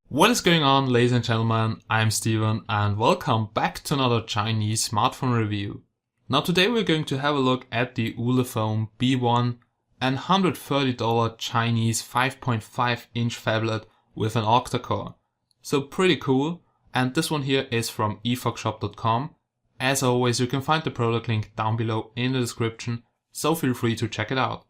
What is going on, ladies and gentlemen, I'm Steven and welcome back to another Chinese smartphone review. Now today we're going to have a look at the Ulefone Be an $130 Chinese 5.5 inch phablet with an Octa core. So pretty cool, and this one here is from efoxshop.com. As always, you can find the product link down below in the description, so feel free to check it out.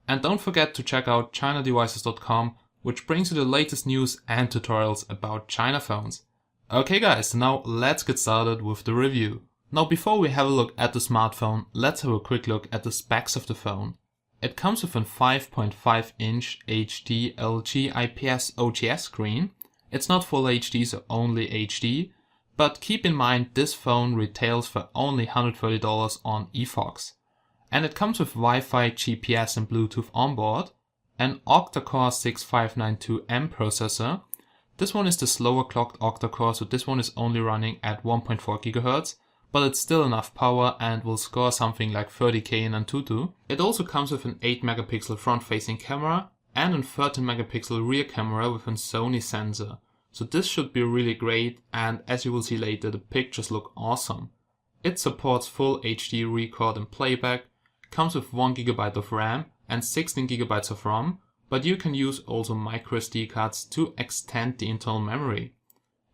And don't forget to check out chinadevices.com, which brings you the latest news and tutorials about China phones. Okay guys, now let's get started with the review. Now before we have a look at the smartphone, let's have a quick look at the specs of the phone. It comes with a 5.5 inch HD LG IPS OTS screen. It's not full HD, so only HD, but keep in mind this phone retails for only $130 on eFox. And it comes with Wi-Fi, GPS and Bluetooth on board. An octa-core 6592M processor. This one is the slower clocked octa-core, so this one is only running at 1.4 GHz, but it's still enough power and will score something like 30k in Antutu. It also comes with an 8 megapixel front-facing camera and a 13 megapixel rear camera with a Sony sensor. So this should be really great, and as you will see later, the pictures look awesome. It supports full HD record and playback, comes with 1 GB of RAM and 16 GB of ROM, but you can use also microSD cards to extend the internal memory.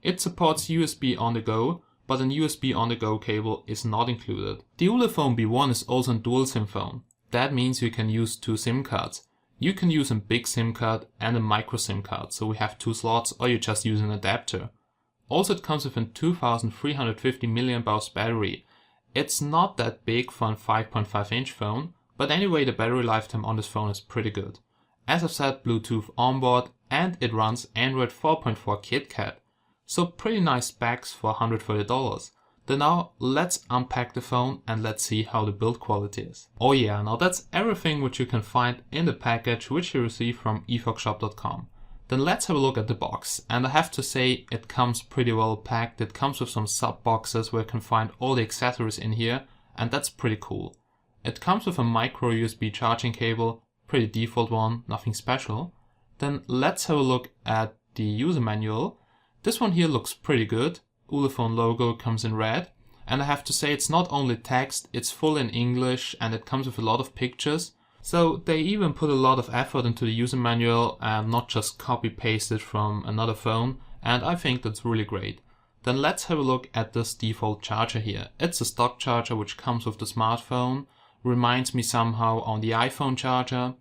It supports USB on the go, but an USB on the go cable is not included. The Ulefone Be is also a dual SIM phone. That means you can use two SIM cards. You can use a big SIM card and a micro SIM card, so we have two slots, or you just use an adapter. Also it comes with a 2350 mAh battery. It's not that big for a 5.5 inch phone, but anyway, the battery lifetime on this phone is pretty good. As I've said, Bluetooth on board, and it runs Android 4.4 KitKat. So pretty nice specs for $130. Then now let's unpack the phone and let's see how the build quality is. Oh yeah, now that's everything which you can find in the package which you receive from efoxshop.com. Then let's have a look at the box, and I have to say it comes pretty well packed. It comes with some sub boxes where you can find all the accessories in here, and that's pretty cool. It comes with a micro USB charging cable, pretty default one, nothing special. Then let's have a look at the user manual. This one here looks pretty good. Ulefone logo comes in red, and I have to say it's not only text, it's full in English and it comes with a lot of pictures. So they even put a lot of effort into the user manual and not just copy pasted from another phone, and I think that's really great. Then let's have a look at this default charger here. It's a stock charger which comes with the smartphone. Reminds me somehow on the iPhone charger,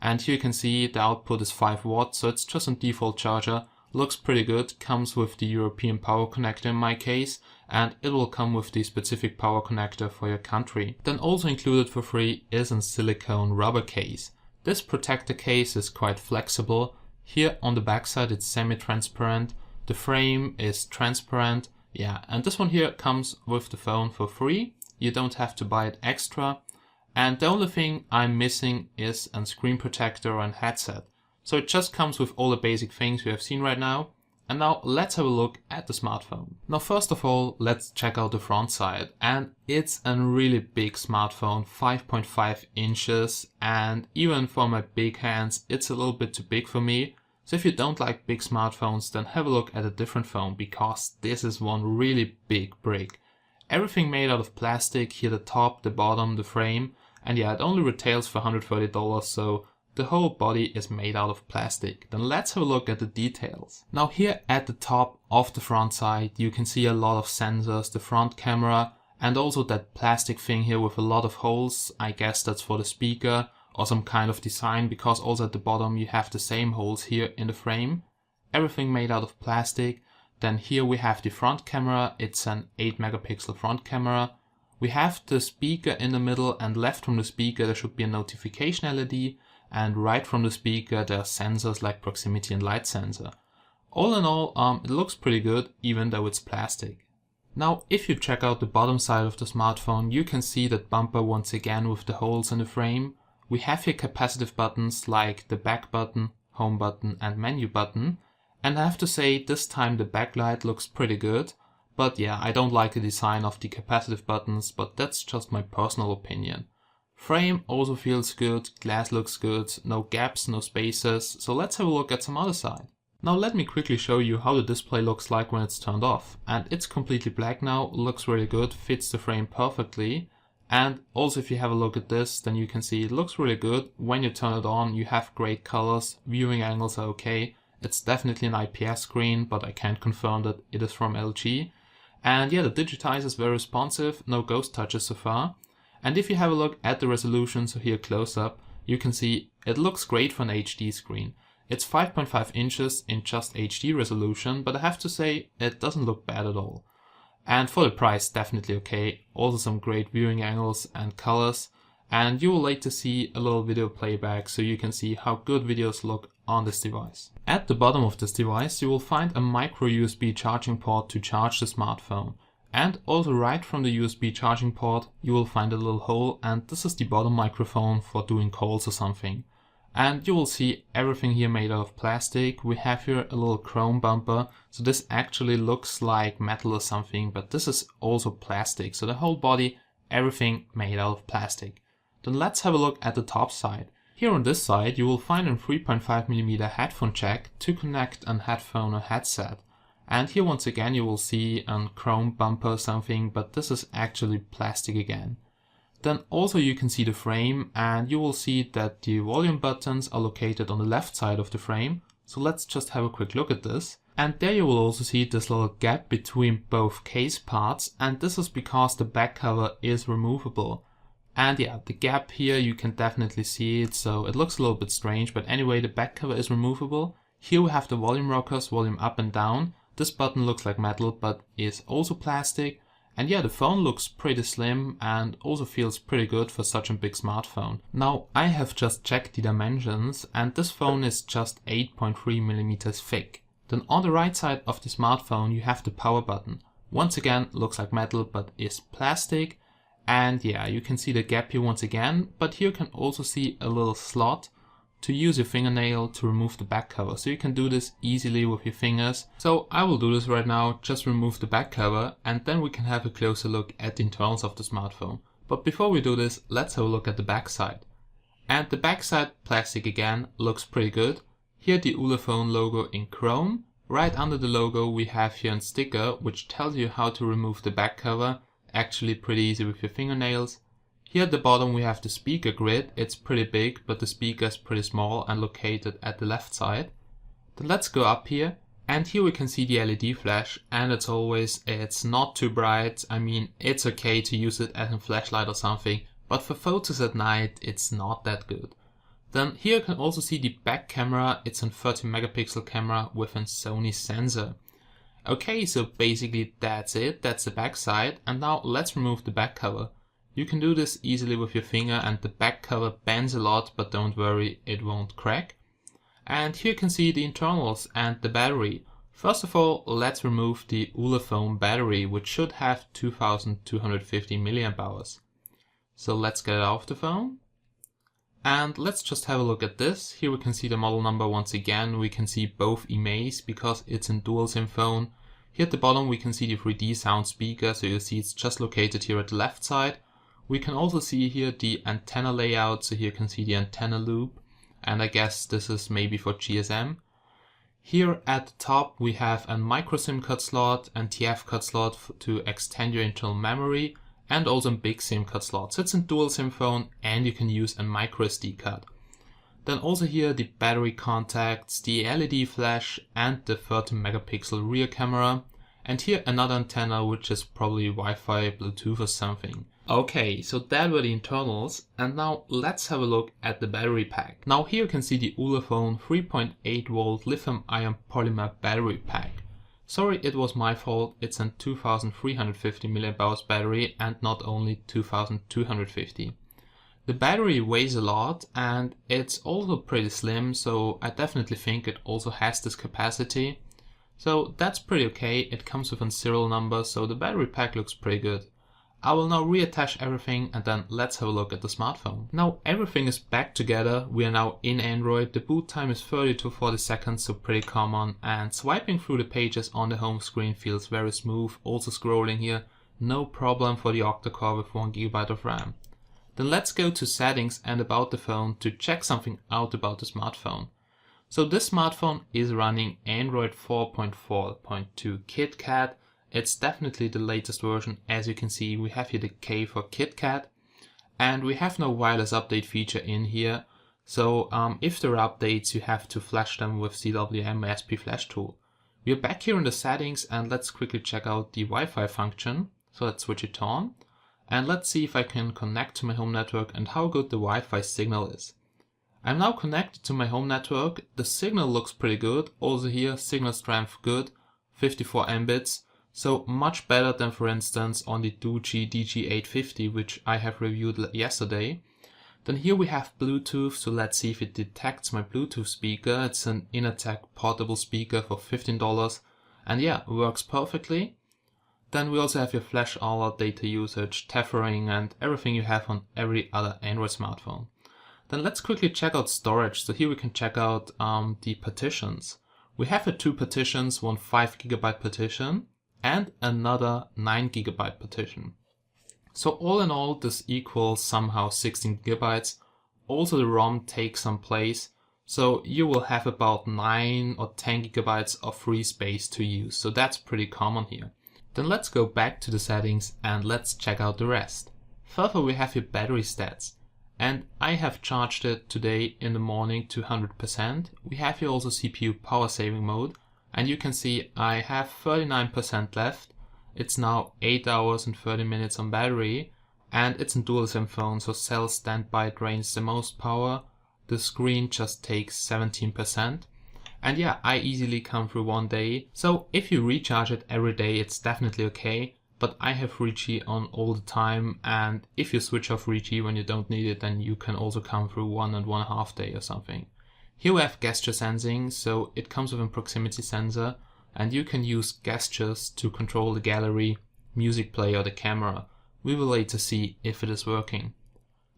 and here you can see the output is 5 watts, so it's just a default charger. Looks pretty good, comes with the European power connector in my case, and it will come with the specific power connector for your country. Then also included for free is a silicone rubber case. This protector case is quite flexible. Here on the back side it's semi-transparent, the frame is transparent, yeah, and this one here comes with the phone for free. You don't have to buy it extra. And the only thing I'm missing is a screen protector and headset. So it just comes with all the basic things we have seen right now. And now let's have a look at the smartphone. Now first of all, let's check out the front side. And it's a really big smartphone, 5.5 inches. And even for my big hands, it's a little bit too big for me. So if you don't like big smartphones, then have a look at a different phone, because this is one really big brick. Everything made out of plastic, here the top, the bottom, the frame. And yeah, it only retails for $130, so the whole body is made out of plastic. Then let's have a look at the details. Now here at the top of the front side, you can see a lot of sensors, the front camera, and also that plastic thing here with a lot of holes. I guess that's for the speaker or some kind of design, because also at the bottom you have the same holes here in the frame. Everything made out of plastic. Then here we have the front camera. It's an 8 megapixel front camera. We have the speaker in the middle, and left from the speaker there should be a notification LED, and right from the speaker there are sensors like proximity and light sensor. All in all, it looks pretty good, even though it's plastic. Now if you check out the bottom side of the smartphone, you can see that bumper once again with the holes in the frame. We have here capacitive buttons like the back button, home button and menu button. And I have to say, this time the backlight looks pretty good, But yeah, I don't like the design of the capacitive buttons, but that's just my personal opinion. Frame also feels good, glass looks good, no gaps, no spaces, so let's have a look at some other side. Now let me quickly show you how the display looks like when it's turned off. And it's completely black now, looks really good, fits the frame perfectly. And also if you have a look at this, then you can see it looks really good. When you turn it on, you have great colors, viewing angles are okay. It's definitely an IPS screen, but I can't confirm that it is from LG. And yeah, the digitizer is very responsive, no ghost touches so far. And if you have a look at the resolution, so here close up, you can see it looks great for an HD screen. It's 5.5 inches in just HD resolution, but I have to say it doesn't look bad at all. And for the price, definitely okay. Also some great viewing angles and colors. And you will later see a little video playback so you can see how good videos look on this device. At the bottom of this device you will find a micro USB charging port to charge the smartphone. And also right from the USB charging port you will find a little hole, and this is the bottom microphone for doing calls or something. And you will see everything here made out of plastic. We have here a little chrome bumper, so this actually looks like metal or something, but this is also plastic. So the whole body, everything made out of plastic. Then let's have a look at the top side. Here on this side you will find a 3.5mm headphone jack to connect an headphone or headset. And here once again you will see a chrome bumper or something, but this is actually plastic again. Then also you can see the frame, and you will see that the volume buttons are located on the left side of the frame. So let's just have a quick look at this. And there you will also see this little gap between both case parts, and this is because the back cover is removable. And yeah, the gap here you can definitely see it, so it looks a little bit strange, but anyway, the back cover is removable. Here we have the volume rockers, volume up and down. This button looks like metal but is also plastic. And yeah, the phone looks pretty slim and also feels pretty good for such a big smartphone. Now I have just checked the dimensions, and this phone is just 8.3mm thick. Then on the right side of the smartphone you have the power button. Once again looks like metal but is plastic. And yeah, you can see the gap here once again, but here you can also see a little slot to use your fingernail to remove the back cover. So you can do this easily with your fingers. So I will do this right now, just remove the back cover, and then we can have a closer look at the internals of the smartphone. But before we do this, let's have a look at the back side. And the back side, plastic again, looks pretty good. Here the Ulefone logo in chrome. Right under the logo we have here a sticker which tells you how to remove the back cover. Actually pretty easy with your fingernails. Here at the bottom we have the speaker grid. It's pretty big, but the speaker is pretty small and located at the left side. Then let's go up here, and here we can see the LED flash, and as always it's not too bright. I mean, it's okay to use it as a flashlight or something, but for photos at night it's not that good. Then here you can also see the back camera. It's a 30-megapixel camera with a Sony sensor. Okay, so basically that's it, that's the back side, and now let's remove the back cover. You can do this easily with your finger, and the back cover bends a lot, but don't worry, it won't crack. And here you can see the internals and the battery. First of all, let's remove the Ulefone battery, which should have 2250 mAh. So let's get it off the phone. And let's just have a look at this. Here we can see the model number once again. We can see both EMAs because it's a dual SIM phone. Here at the bottom we can see the 3D sound speaker, so you see it's just located here at the left side. We can also see here the antenna layout, so here you can see the antenna loop, and I guess this is maybe for GSM. Here at the top we have a micro SIM card slot and TF card slot to extend your internal memory, and also a big SIM card slot. So it's a dual SIM phone and you can use a micro SD card. Then also here the battery contacts, the LED flash and the 30-megapixel rear camera. And here another antenna which is probably Wi-Fi, Bluetooth or something. Okay, so that were the internals, and now let's have a look at the battery pack. Now here you can see the Ulefone 3.8 volt lithium ion polymer battery pack. Sorry, it was my fault, it's a 2350 mAh battery and not only 2250. The battery weighs a lot and it's also pretty slim, so I definitely think it also has this capacity. So that's pretty okay. It comes with a serial number, so the battery pack looks pretty good. I will now reattach everything and then let's have a look at the smartphone. Now everything is back together, we are now in Android, the boot time is 30 to 40 seconds, so pretty common, and swiping through the pages on the home screen feels very smooth, also scrolling here, no problem for the Octa core with 1GB of RAM. Then let's go to settings and about the phone to check something out about the smartphone. So this smartphone is running Android 4.4.2 KitKat. It's definitely the latest version. As you can see, we have here the K for KitKat, and we have no wireless update feature in here. So if there are updates, you have to flash them with WCDMA sp-flashtool. We are back here in the settings and let's quickly check out the Wi-Fi function. So let's switch it on and let's see if I can connect to my home network and how good the Wi-Fi signal is. I'm now connected to my home network. The signal looks pretty good. Also here, signal strength good, 54 Mbits. So much better than, for instance, on the Doogee DG850, which I have reviewed yesterday. Then here we have Bluetooth, so let's see if it detects my Bluetooth speaker. It's an Inatec portable speaker for $15, and yeah, works perfectly. Then we also have your flash alert, data usage, tethering, and everything you have on every other Android smartphone. Then let's quickly check out storage. So here we can check out the partitions. We have here 2 partitions, one 5GB partition and another 9GB partition. So all in all, this equals somehow 16GB. Also the ROM takes some place, so you will have about 9 or 10GB of free space to use, so that's pretty common here. Then let's go back to the settings and let's check out the rest. Further, we have your battery stats, and I have charged it today in the morning to 100%. We have here also CPU power saving mode, and you can see I have 39% left. It's now 8 hours and 30 minutes on battery, and it's a dual SIM phone, so cell standby drains the most power. The screen just takes 17. And yeah, I easily come through one day. So if you recharge it every day, it's definitely okay. But I have 3G on all the time, and if you switch off 3G when you don't need it, then you can also come through 1.5 days or something. Here we have gesture sensing, so it comes with a proximity sensor, and you can use gestures to control the gallery, music player, or the camera. We will later see if it is working.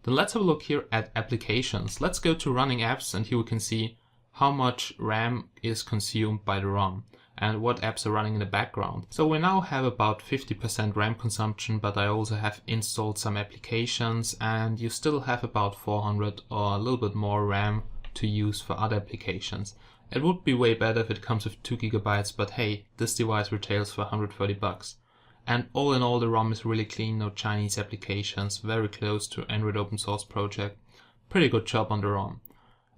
Then let's have a look here at applications. Let's go to running apps, and here we can see how much RAM is consumed by the ROM and what apps are running in the background. So we now have about 50% RAM consumption, but I also have installed some applications, and you still have about 400 or a little bit more RAM to use for other applications. It would be way better if it comes with 2GB, but hey, this device retails for $130. And all in all, the ROM is really clean, no Chinese applications, very close to Android open source project. Pretty good job on the ROM.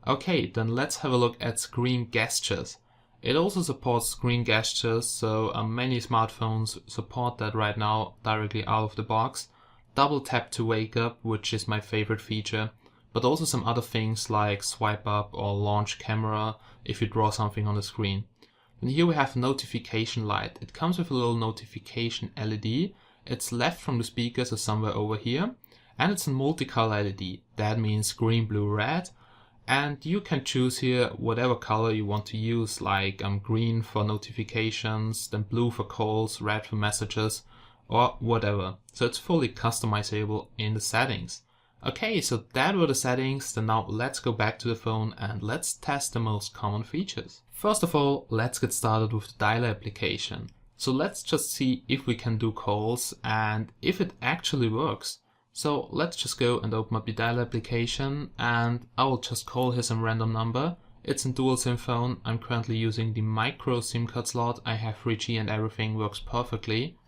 Okay, then let's have a look at screen gestures. It also supports screen gestures, so many smartphones support that right now directly out of the box. Double tap to wake up, which is my favorite feature, but also some other things like swipe up or launch camera if you draw something on the screen. And here we have notification light. It comes with a little notification LED. It's left from the speaker, so somewhere over here, and it's a multicolor LED. That means green, blue, red. And you can choose here whatever color you want to use, like green for notifications, then blue for calls, red for messages, or whatever. So it's fully customizable in the settings. Okay, so that were the settings. Then now let's go back to the phone and let's test the most common features. First of all, let's get started with the dialer application. So let's just see if we can do calls and if it actually works. So let's just go and open up the dialer application, and I will just call here some random number. It's a dual SIM phone. I'm currently using the micro SIM card slot. I have 3G and everything works perfectly.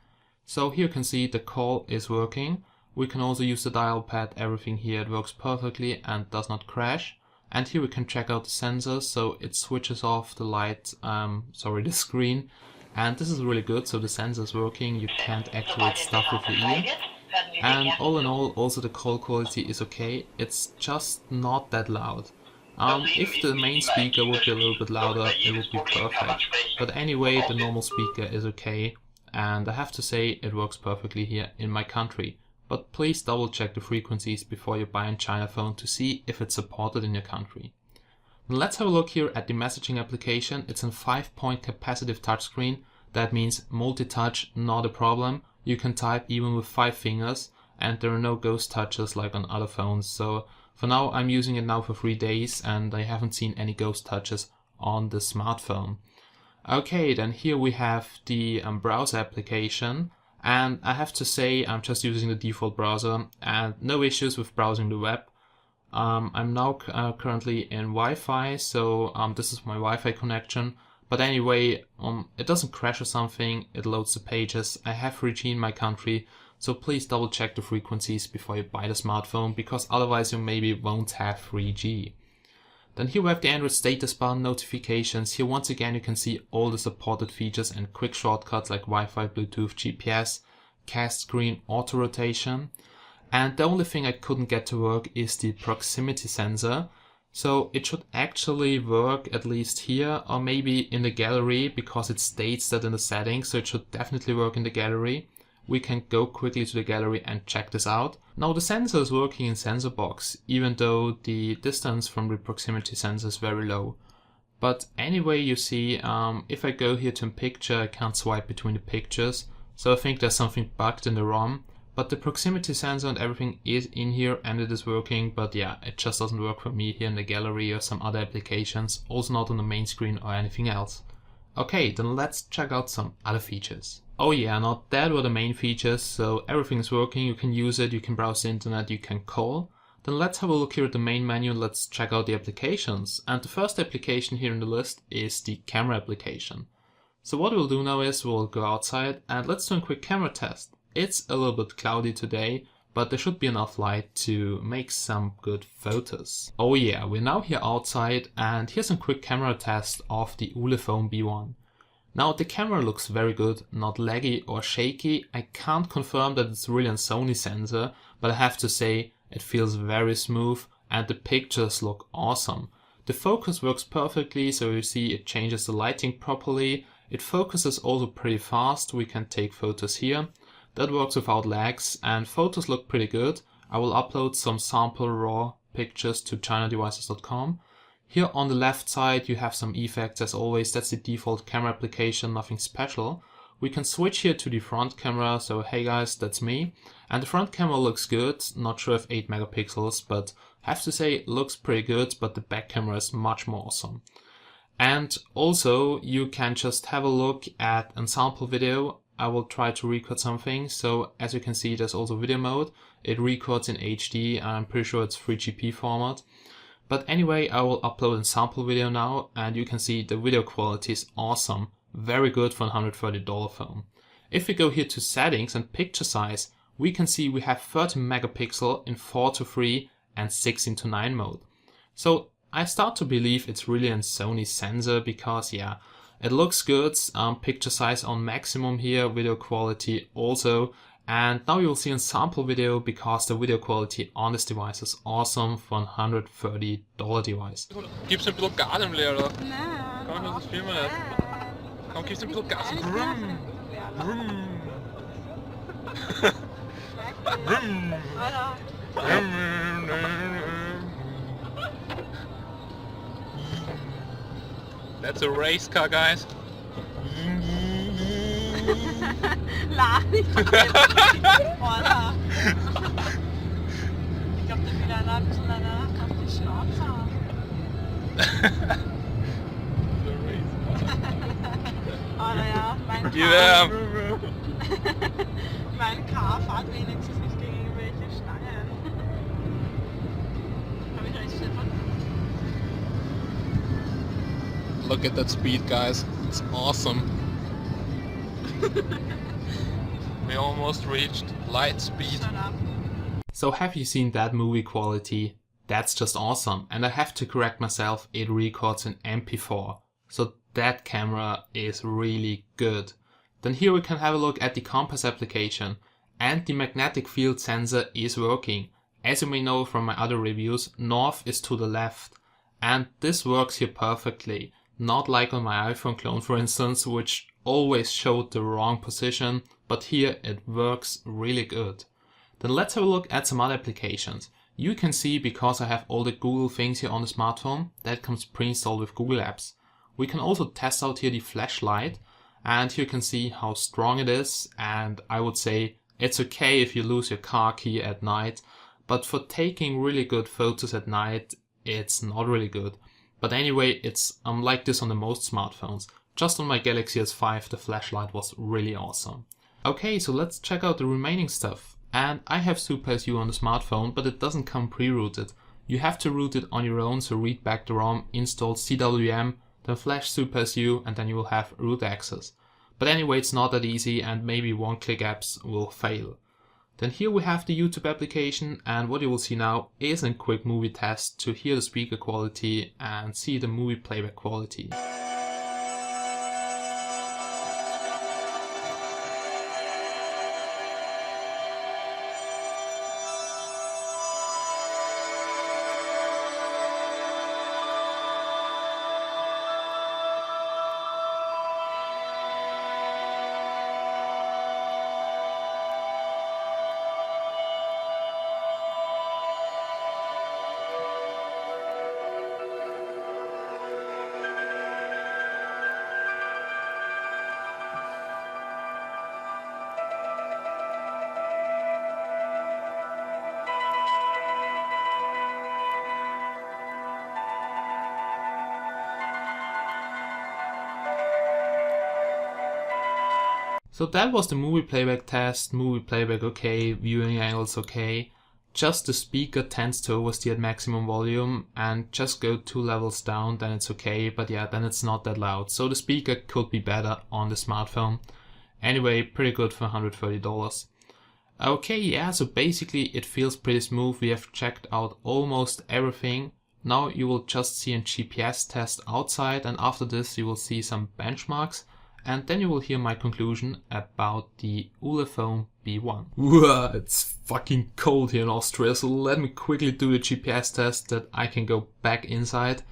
So here you can see the call is working. We can also use the dial pad, everything here, it works perfectly and does not crash. And here we can check out the sensors, so it switches off the light, the screen. And this is really good, so the sensor is working, you can't activate stuff with your ear. And all in all, also the call quality is okay, it's just not that loud. If the main speaker would be a little bit louder, it would be perfect. But anyway, the normal speaker is okay, and I have to say it works perfectly here in my country. But please double check the frequencies before you buy a China phone to see if it's supported in your country. Let's have a look here at the messaging application. It's a 5-point capacitive touchscreen. That means multi-touch, not a problem. You can type even with 5 fingers and there are no ghost touches like on other phones. So for now I'm using it now for 3 days and I haven't seen any ghost touches on the smartphone. Okay, then here we have the browser application, and I have to say I'm just using the default browser and no issues with browsing the web. I'm now currently in Wi-Fi, so this is my Wi-Fi connection. But anyway, it doesn't crash or something, it loads the pages. I have 3G in my country, so please double check the frequencies before you buy the smartphone, because otherwise you maybe won't have 3G. Then here we have the Android status bar, notifications. Here once again you can see all the supported features and quick shortcuts like Wi-Fi, Bluetooth, GPS, cast screen, auto rotation. And the only thing I couldn't get to work is the proximity sensor. So it should actually work at least here, or maybe in the gallery, because it states that in the settings, so it should definitely work in the gallery. We can go quickly to the gallery and check this out. Now the sensor is working in sensor box, even though the distance from the proximity sensor is very low. But anyway, you see, if I go here to picture, I can't swipe between the pictures. So I think there's something bugged in the ROM. But the proximity sensor and everything is in here and it is working, but yeah, it just doesn't work for me here in the gallery or some other applications, also not on the main screen or anything else. Okay, then let's check out some other features. Oh yeah, now that were the main features, so everything is working, you can use it, you can browse the internet, you can call. Then let's have a look here at the main menu and let's check out the applications. And the first application here in the list is the camera application. So what we'll do now is we'll go outside and let's do a quick camera test. It's a little bit cloudy today, but there should be enough light to make some good photos. Oh yeah, we're now here outside and here's a quick camera test of the Ulefone Be. Now the camera looks very good, not laggy or shaky. I can't confirm that it's really a Sony sensor, but I have to say it feels very smooth and the pictures look awesome. The focus works perfectly, so you see it changes the lighting properly. It focuses also pretty fast, we can take photos here. That works without lags and photos look pretty good. I will upload some sample raw pictures to chinadevices.com. Here on the left side you have some effects as always, that's the default camera application, nothing special. We can switch here to the front camera, so hey guys, that's me. And the front camera looks good, not sure if 8 megapixels, but I have to say it looks pretty good, but the back camera is much more awesome. And also you can just have a look at a sample video. I will try to record something, so as you can see there's also video mode. It records in HD, I'm pretty sure it's 3GP format. But anyway, I will upload a sample video now and you can see the video quality is awesome. Very good for a $130 phone. If we go here to settings and picture size, we can see we have 30 megapixel in 4:3 and 16:9 mode. So I start to believe it's really a Sony sensor because yeah, it looks good, picture size on maximum here, video quality also. And now you'll see a sample video because the video quality on this device is awesome for a $130 device. Gib's ein bisschen Gas im Leer, oder? Nein. Komm, das filmen nicht. Komm, gib's ein bisschen Gas. Brumm. Brumm. That's a race car, guys. Lach nicht. Oder? Ich glaube, der will einer ein bisschen auf die Schnauze haben. Oder ja, mein Car fährt wenigstens nicht gegen irgendwelche Stangen. Hab ich recht, Stefan? Look at that speed, guys. It's awesome. We almost reached light speed. So have you seen that movie quality? That's just awesome. And I have to correct myself, it records in MP4. So that camera is really good. Then here we can have a look at the compass application. And the magnetic field sensor is working. As you may know from my other reviews, north is to the left. And this works here perfectly. Not like on my iPhone clone for instance, which always showed the wrong position, but here it works really good. Then let's have a look at some other applications. You can see, because I have all the Google things here on the smartphone, that comes pre-installed with Google Apps. We can also test out here the flashlight, and here you can see how strong it is, and I would say it's okay if you lose your car key at night, but for taking really good photos at night, it's not really good. But anyway, it's like this on the most smartphones. Just on my Galaxy S5 the flashlight was really awesome. Okay, so let's check out the remaining stuff. And I have SuperSU on the smartphone, but it doesn't come pre-rooted. You have to root it on your own, so read back the ROM, install CWM, then flash SuperSU, and then you will have root access. But anyway, it's not that easy, and maybe one-click apps will fail. Then here we have the YouTube application, and what you will see now is a quick movie test to hear the speaker quality and see the movie playback quality. So that was the movie playback test. Movie playback okay, viewing angles okay. Just the speaker tends to oversteer at maximum volume, and just go 2 levels down, then it's okay, but yeah, then it's not that loud. So the speaker could be better on the smartphone. Anyway, pretty good for $130. Okay, yeah, so basically it feels pretty smooth. We have checked out almost everything. Now you will just see a GPS test outside, and after this you will see some benchmarks. And then you will hear my conclusion about the Ulefone B1. Whoa, it's fucking cold here in Austria, so let me quickly do the GPS test that I can go back inside.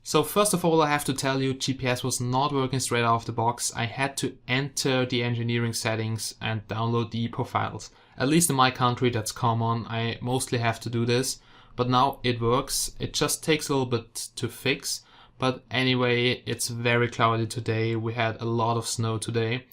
So first of all, I have to tell you, GPS was not working straight out of the box. I had to enter the engineering settings and download the EPRO files. At least in my country that's common, I mostly have to do this. But now it works, it just takes a little bit to fix. But anyway, it's very cloudy today, we had a lot of snow today.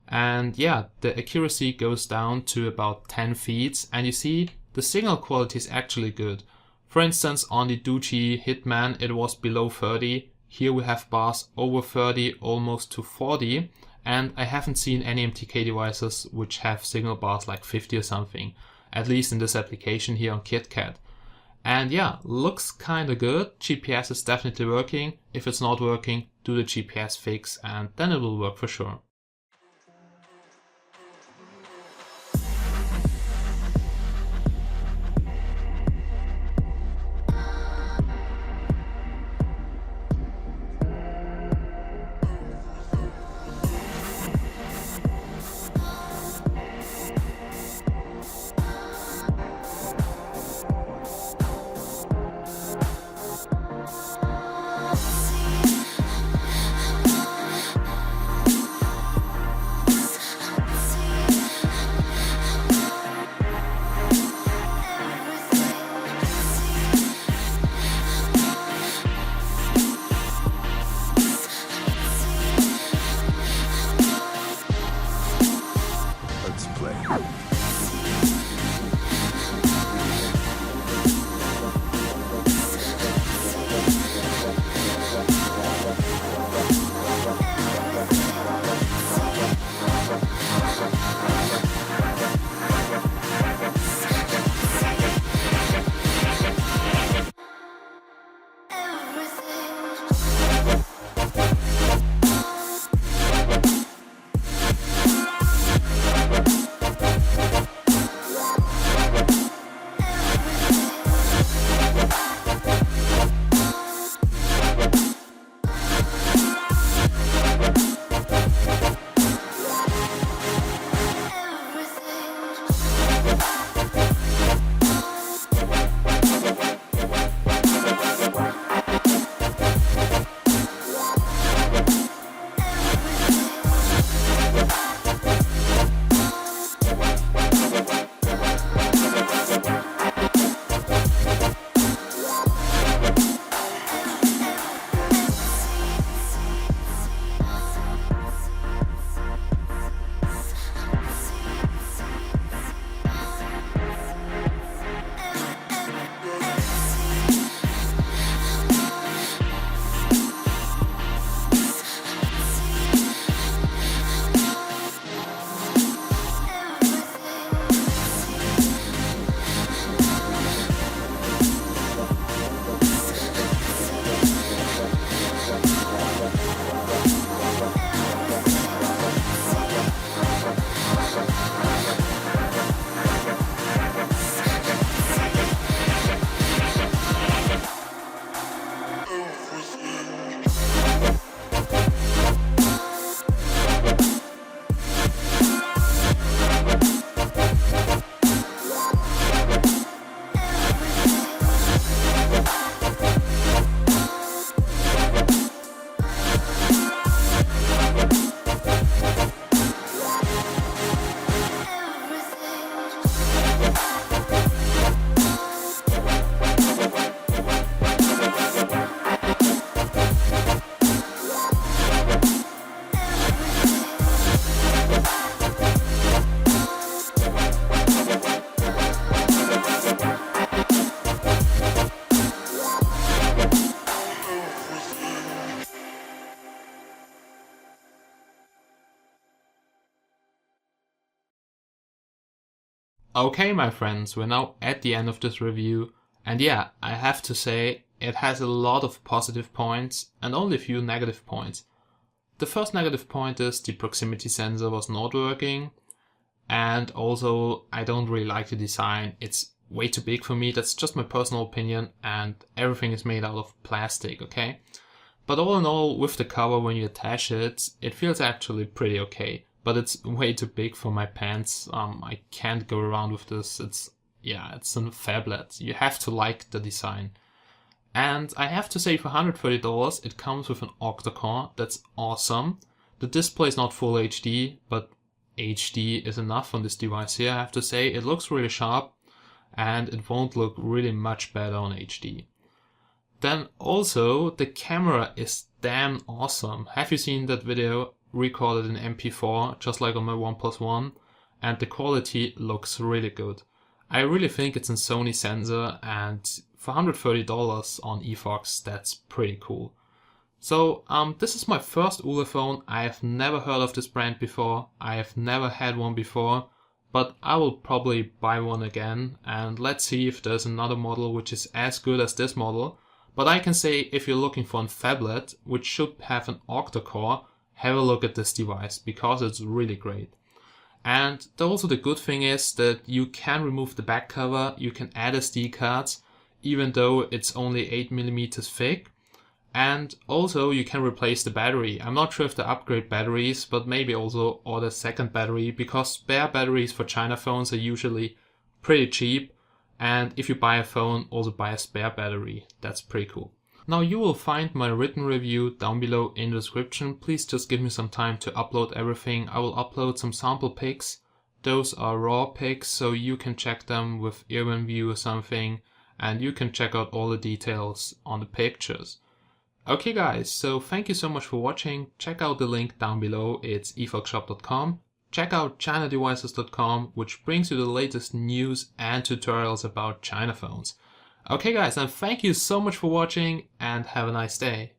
And yeah, the accuracy goes down to about 10 feet, and you see the signal quality is actually good. For instance, on the Doogee Hitman it was below 30, here we have bars over 30, almost to 40, and I haven't seen any MTK devices which have signal bars like 50 or something, at least in this application here on KitKat. And yeah, looks kinda good, GPS is definitely working. If it's not working, do the GPS fix and then it will work for sure. Okay, my friends, we're now at the end of this review, and yeah, I have to say it has a lot of positive points and only a few negative points. The first negative point is the proximity sensor was not working, and also I don't really like the design. It's way too big for me. That's just my personal opinion, and everything is made out of plastic, okay? But all in all, with the cover, when you attach it, it feels actually pretty okay. But it's way too big for my pants. I can't go around with this. It's a phablet. You have to like the design. And I have to say, for $130, it comes with an Octa core. That's awesome. The display is not full HD, but HD is enough on this device here. I have to say, it looks really sharp, and it won't look really much better on HD. Then also, the camera is damn awesome. Have you seen that video recorded in MP4, just like on my OnePlus One? And the quality looks really good. I really think it's a Sony sensor, and for $130 on eFox, that's pretty cool. So this is my first Ulefone. I have never heard of this brand before. I have never had one before, but I will probably buy one again, and let's see if there's another model which is as good as this model. But I can say, if you're looking for a phablet, which should have an Octa core, have a look at this device, because it's really great. And also the good thing is that you can remove the back cover, you can add SD cards, even though it's only 8mm thick. And also you can replace the battery. I'm not sure if they upgrade batteries, but maybe also order a second battery, because spare batteries for China phones are usually pretty cheap. And if you buy a phone, also buy a spare battery. That's pretty cool. Now you will find my written review down below in the description. Please just give me some time to upload everything. I will upload some sample pics. Those are raw pics, so you can check them with Earman View or something, and you can check out all the details on the pictures. Okay guys, so thank you so much for watching. Check out the link down below, it's efoxshop.com. Check out chinadevices.com, which brings you the latest news and tutorials about China phones. Okay guys, and thank you so much for watching, and have a nice day.